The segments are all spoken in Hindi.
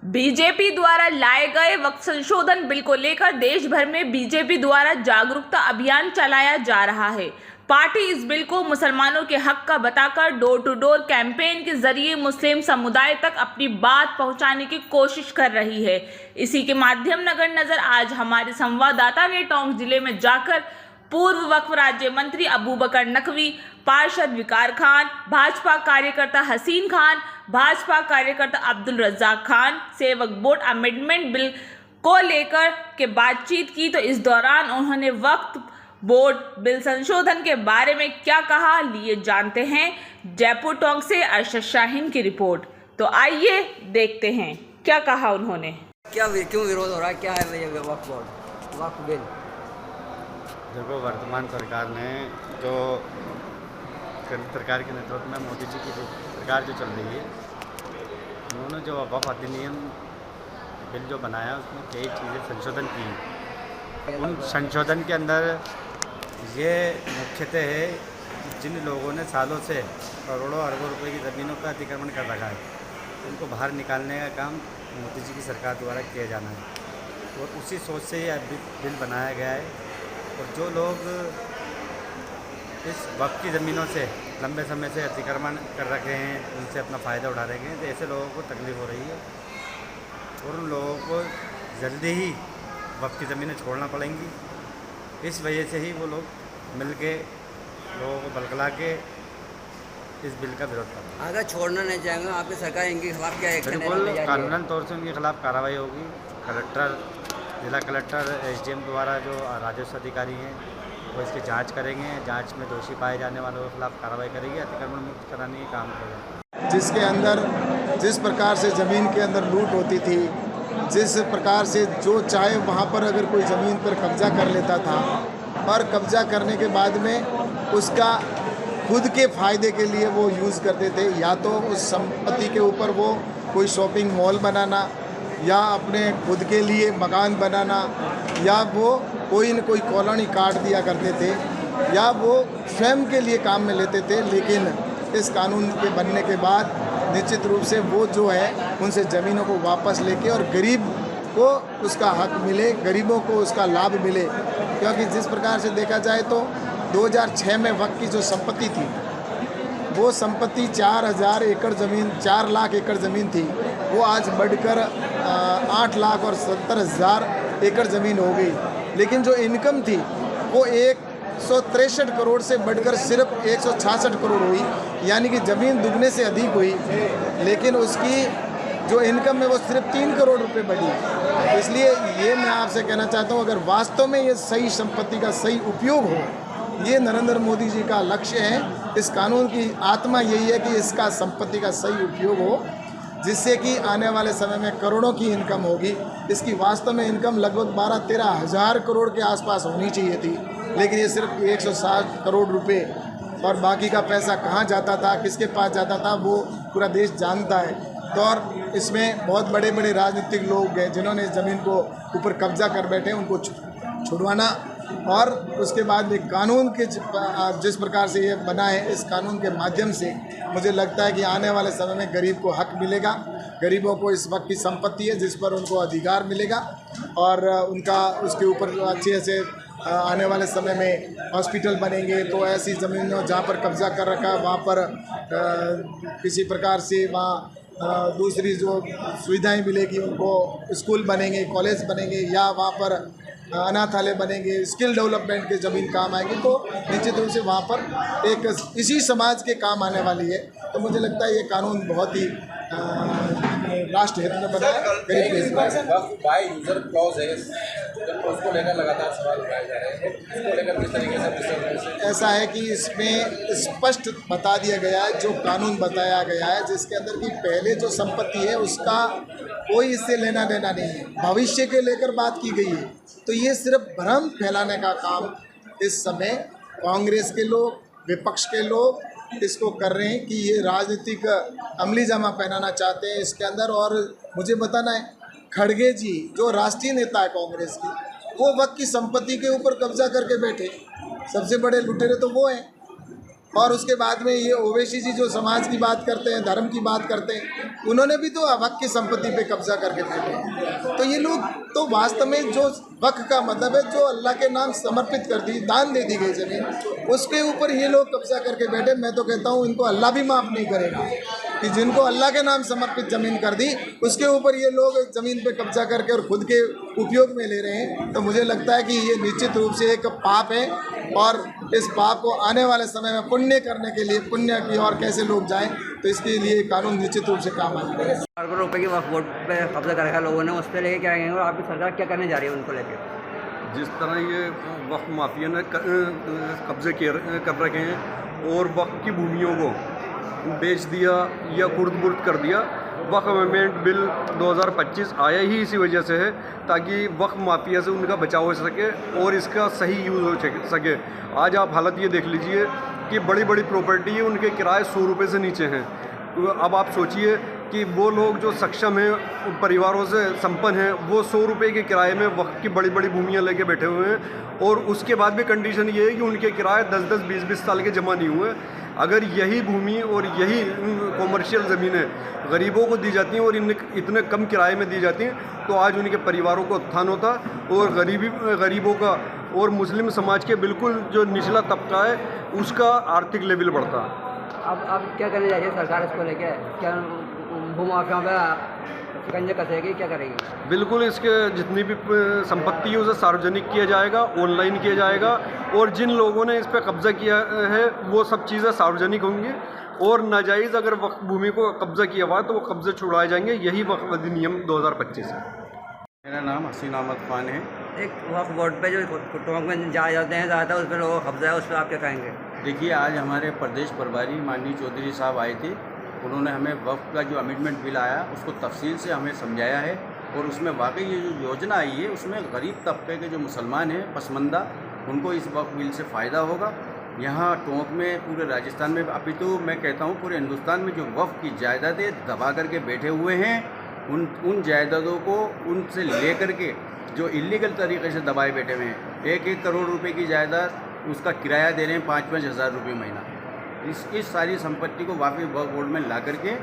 बीजेपी द्वारा लाए गए वक्फ संशोधन बिल को लेकर देश भर में बीजेपी द्वारा जागरूकता अभियान चलाया जा रहा है। पार्टी इस बिल को मुसलमानों के हक का बताकर डोर टू डोर कैंपेन के जरिए मुस्लिम समुदाय तक अपनी बात पहुंचाने की कोशिश कर रही है। इसी के माध्यम नजर आज हमारे संवाददाता ने टोंक जिले में जाकर पूर्व वक्फ राज्य मंत्री अबू बकर नकवी, पार्षद विकार खान, भाजपा कार्यकर्ता हसीन खान, भाजपा कार्यकर्ता अब्दुल रज्जाक खान से वक्फ बोर्ड अमेंडमेंट बिल को लेकर के बातचीत की। तो इस दौरान उन्होंने वक्फ बोर्ड बिल संशोधन के बारे में क्या कहा, लिए जानते हैं जयपुर टोंक से अरशद शाहीन की रिपोर्ट। तो आइए देखते हैं क्या कहा उन्होंने। क्यों विरोध हो रहा है, क्या है ये वक्फ बोर्ड वक्फ बिल? देखो, वर्तमान सरकार ने जो सरकार के नेतृत्व में मोदी जी की जो सरकार जो चल रही है, उन्होंने जो वक्फ अधिनियम बिल जो बनाया उसमें कई चीज़ें संशोधन की। उन संशोधन के अंदर ये मुख्यतः है कि जिन लोगों ने सालों से करोड़ों अरबों रुपए की ज़मीनों का अतिक्रमण कर रखा है, उनको बाहर निकालने का काम मोदी जी की सरकार द्वारा किया जाना है और उसी सोच से ये बिल बनाया गया है। और जो लोग इस वक्त की ज़मीनों से लंबे समय से अतिक्रमण कर रखे हैं, उनसे अपना फ़ायदा उठा रहे हैं, तो ऐसे लोगों को तकलीफ़ हो रही है और उन लोगों को जल्दी ही वक्त की ज़मीनें छोड़ना पड़ेंगी। इस वजह से ही वो लोग मिल के लोगों को बलगला के इस बिल का विरोध कर रहे हैं। अगर छोड़ना नहीं चाहेंगे आपकी सरकार, इनके खिलाफ क्या एक्शन बिल्कुल कानूनन तौर से उनके खिलाफ कार्रवाई होगी। कलेक्टर, जिला कलेक्टर, एसडीएम द्वारा जो राजस्व अधिकारी हैं वो इसकी जांच करेंगे, जांच में दोषी पाए जाने वालों के खिलाफ कार्रवाई करेंगे, अतिक्रमण मुक्त कराने का काम करेगा। जिसके अंदर जिस प्रकार से ज़मीन के अंदर लूट होती थी, जिस प्रकार से जो चाहे वहाँ पर अगर कोई ज़मीन पर कब्जा कर लेता था और कब्जा करने के बाद में उसका खुद के फ़ायदे के लिए वो यूज़ करते थे, या तो उस संपत्ति के ऊपर वो कोई शॉपिंग मॉल बनाना, या अपने खुद के लिए मकान बनाना, या वो कोई न कोई कॉलोनी काट दिया करते थे, या वो स्वयं के लिए काम में लेते थे। लेकिन इस कानून के बनने के बाद निश्चित रूप से वो जो है उनसे ज़मीनों को वापस लेके और गरीब को उसका हक मिले, गरीबों को उसका लाभ मिले। क्योंकि जिस प्रकार से देखा जाए तो 2006 में वक्त की जो संपत्ति थी, वो संपत्ति 4,000 एकड़ ज़मीन, 4 लाख एकड़ ज़मीन थी, वो आज बढ़कर 8 लाख और 70,000 एकड़ ज़मीन हो गई। लेकिन जो इनकम थी वो 163 करोड़ से बढ़कर सिर्फ 166 करोड़ हुई, यानी कि ज़मीन दुगने से अधिक हुई, लेकिन उसकी जो इनकम है वो सिर्फ 3 करोड़ रुपए बढ़ी। इसलिए ये मैं आपसे कहना चाहता हूँ, अगर वास्तव में ये सही संपत्ति का सही उपयोग हो, ये नरेंद्र मोदी जी का लक्ष्य है। इस कानून की आत्मा यही है कि इसका संपत्ति का सही उपयोग हो, जिससे कि आने वाले समय में करोड़ों की इनकम होगी। इसकी वास्तव में इनकम लगभग 12-13 हज़ार करोड़ के आसपास होनी चाहिए थी, लेकिन ये सिर्फ 160 करोड़ रुपए, और बाकी का पैसा कहाँ जाता था, किसके पास जाता था, वो पूरा देश जानता है। तो और इसमें बहुत बड़े बड़े राजनीतिक लोग हैं जिन्होंने ज़मीन को ऊपर कब्जा कर बैठे, उनको छुड़वाना, और उसके बाद भी कानून के जिस प्रकार से ये बना है, इस कानून के माध्यम से मुझे लगता है कि आने वाले समय में गरीब को हक मिलेगा। गरीबों को इस वक्त की संपत्ति है जिस पर उनको अधिकार मिलेगा, और उनका उसके ऊपर अच्छे से आने वाले समय में हॉस्पिटल बनेंगे। तो ऐसी ज़मीनों जहाँ पर कब्जा कर रखा है वहाँ पर किसी प्रकार से वहाँ दूसरी जो सुविधाएं मिलेगी, उनको स्कूल बनेंगे, कॉलेज बनेंगे, या वहाँ पर अनाथालय बनेंगे, स्किल डेवलपमेंट के ज़मीन काम आएगी, तो निश्चित रूप से वहाँ पर एक इसी समाज के काम आने वाली है। तो मुझे लगता है ये कानून बहुत ही राष्ट्र हित में बना है। बाय यूजर क्लॉज है, उसको लेकर लगातार सवाल उठाए जा रहे हैं, उसको लेकर किस तरीके से? ऐसा है कि इसमें स्पष्ट बता दिया गया है, जो कानून बताया गया है, जिसके अंदर की पहले जो संपत्ति है उसका कोई इससे लेना देना नहीं है, भविष्य के लेकर बात की गई है। तो ये सिर्फ भ्रम फैलाने का काम इस समय कांग्रेस के लोग, विपक्ष के लोग इसको कर रहे हैं कि ये राजनीतिक अमली जामा पहनाना चाहते हैं इसके अंदर। और मुझे बताना है, खड़गे जी जो राष्ट्रीय नेता है कांग्रेस की, वो वक्त की संपत्ति के ऊपर कब्जा करके बैठे, सबसे बड़े लुटेरे तो वो हैं। और उसके बाद में ये ओवैसी जी जो समाज की बात करते हैं, धर्म की बात करते हैं, उन्होंने भी तो वक्फ की संपत्ति पे कब्जा करके बैठे हैं। तो ये लोग तो वास्तव में जो वक्फ का मतलब है, जो अल्लाह के नाम समर्पित कर दी, दान दे दी गई ज़मीन, उसके ऊपर ये लोग कब्जा करके बैठे। मैं तो कहता हूँ इनको अल्लाह भी माफ़ नहीं करेगा कि जिनको अल्लाह के नाम समर्पित ज़मीन कर दी, उसके ऊपर ये लोग ज़मीन पे कब्जा करके और खुद के उपयोग में ले रहे हैं। तो मुझे लगता है कि ये निश्चित रूप से एक पाप है, और इस पाप को आने वाले समय में पुण्य करने के लिए, पुण्य की ओर कैसे लोग जाएं, तो इसके लिए कानून निश्चित रूप से काम आएगा। करोड़ों रुपए की वक्फ बोर्ड पे कब्जा कर रखा लोगों ने, उस पर लेके क्या करेंगे और आपकी सरकार क्या करने जा रही है उनको लेके? जिस तरह ये वक्फ माफिया ने कब्जे कर रखे हैं और वक्फ की भूमियों को बेच दिया या खुर्द-बुर्द कर दिया। वक्फ अमेंडमेंट बिल 2025 आया ही इसी वजह से है, ताकि वक्फ माफिया से उनका बचाव हो सके और इसका सही यूज़ हो सके। आज आप हालत ये देख लीजिए कि बड़ी बड़ी प्रॉपर्टी है, उनके किराए 100 रुपये से नीचे हैं। तो अब आप सोचिए कि वो लोग जो सक्षम हैं, परिवारों से संपन्न हैं, वो 100 रुपये के किराए में वक्त की बड़ी बड़ी भूमियाँ लेके बैठे हुए हैं, और उसके बाद भी कंडीशन ये है कि उनके किराए 10-10, 20-20 साल के जमा नहीं हुए। अगर यही भूमि और यही कॉमर्शियल ज़मीनें गरीबों को दी जाती हैं और इतने कम किराए में दी जाती हैं, तो आज उनके परिवारों को उत्थान होता और गरीबों का और मुस्लिम समाज के बिल्कुल जो निचला तबका है उसका आर्थिक लेवल बढ़ता। अब क्या करने जा रही है सरकार इसको लेके? क्या भूमाफियाओं पर शिकंजे कसेगी, क्या करेगी? बिल्कुल, इसके जितनी भी संपत्ति है उसे सार्वजनिक किया जाएगा, ऑनलाइन किया जाएगा, और जिन लोगों ने इस पर कब्ज़ा किया है वो सब चीज़ें सार्वजनिक होंगी, और नाजायज़ अगर वक्फ भूमि को कब्ज़ा किया हुआ है तो वो कब्ज़े छुड़ाए जाएंगे। यही वक्फ अधिनियम 2025 है। मेरा नाम हसीन अहमद खान है। एक वक्फ बोर्ड पे जो टोंक में जाते हैं ज़्यादा, उस पर लोगों का कब्जा है, उस पर आप क्या कहेंगे? देखिए, आज हमारे प्रदेश प्रभारी माननीय चौधरी साहब आए थे। उन्होंने हमें वक्फ का जो अमेंडमेंट बिल आया उसको तफसील से हमें समझाया है, और उसमें वाकई ये जो योजना आई है उसमें गरीब तबके के जो मुसलमान हैं, पसमंदा, उनको इस वक्फ बिल से फ़ायदा होगा। यहाँ टोंक में, पूरे राजस्थान में, अभी तो मैं कहता हूँ पूरे हिंदुस्तान में जो वक्फ की जायदादें दबा करके बैठे हुए हैं, उन जायदादों को उनसे ले करके जो इलीगल तरीके से दबाए बैठे हुए हैं, 1-1 करोड़ रुपए की जायदाद, उसका किराया दे रहे हैं 5-5 हज़ार रुपये महीना। इस सारी संपत्ति को वापस वक्फ बोर्ड में ला करके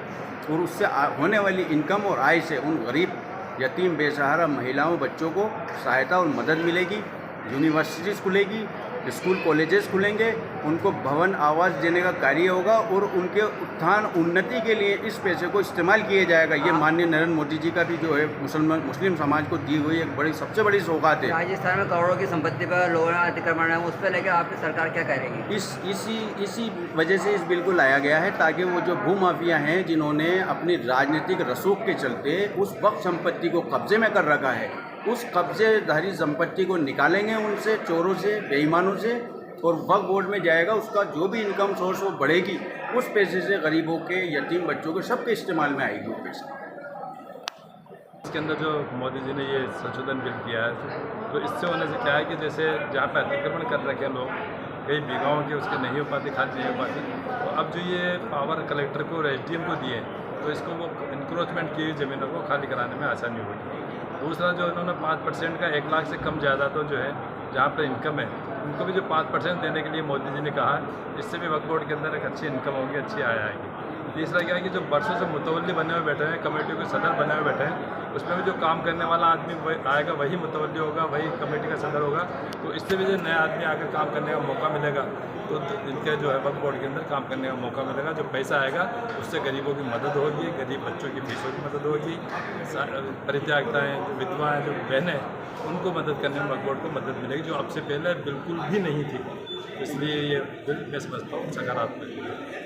और उससे होने वाली इनकम और आय से उन गरीब, यतीम, बेसहारा महिलाओं, बच्चों को सहायता और मदद मिलेगी। यूनिवर्सिटीज़ खुलेगी, स्कूल कॉलेजेस खुलेंगे, उनको भवन आवास देने का कार्य होगा, और उनके उत्थान उन्नति के लिए इस पैसे को इस्तेमाल किया जाएगा। ये माननीय नरेंद्र मोदी जी का भी जो है मुस्लिम समाज को दी हुई एक सबसे बड़ी सौगात है। राजस्थान में करोड़ों की संपत्ति पर लोगों ने अतिक्रमण है, उस पर लेकर आपकी सरकार क्या करेगी? इसी वजह से इस बिल को लाया गया है, ताकि वो जो भूमाफिया हैं जिन्होंने अपनी राजनीतिक रसूख के चलते उस वक्फ संपत्ति को कब्जे में कर रखा है, उस कब्जेधारी संपत्ति को निकालेंगे उनसे, चोरों से, बेईमानों से, और वक्फ बोर्ड में जाएगा। उसका जो भी इनकम सोर्स वो बढ़ेगी, उस पैसे से गरीबों के, यतीम बच्चों के, सबके इस्तेमाल में आएगी वो पैसा। इसके अंदर जो मोदी जी ने ये संशोधन बिल किया है, तो इससे होने से क्या है कि जैसे जहाँ पर अतिक्रमण कर रखे हैं लोग, कई बीघाओं के उसके नहीं हो पाती, खाली नहीं हो पाती, तो अब जो ये पावर कलेक्टर को और SDM को दिए, तो इसको वो इंक्रोचमेंट की ज़मीनों को खाली कराने में आसानी होगी। दूसरा, जो इन्होंने 5% का 1 लाख से कम जायदादों जो है जहाँ पर इनकम है, उनको भी जो 5% देने के लिए मोदी जी ने कहा, इससे भी वक्फ बोर्ड के अंदर एक अच्छी इनकम होगी, अच्छी आय आएगी। तीसरा क्या है कि जो वर्षों से मुतवल्ली बने हुए बैठे हैं, कमेटी के सदर बने हुए बैठे हैं, उसमें भी जो काम करने वाला आदमी आएगा वही मुतवल्ली होगा, वही कमेटी का सदर होगा, तो इससे भी जो नया आदमी आकर काम करने का मौका मिलेगा, तो इनके जो है वक्फ बोर्ड के अंदर काम करने का मौका मिलेगा। जो पैसा आएगा उससे गरीबों की मदद होगी, गरीब बच्चों की फीसों की मदद होगी, परित्यागताएँ, जो विधवाएँ, जो बहनें, उनको मदद करने में वक्फ बोर्ड को मदद मिलेगी, जो अब से पहले बिल्कुल भी नहीं थी। इसलिए ये बिल मैं समझता हूँ सकारात्मक है।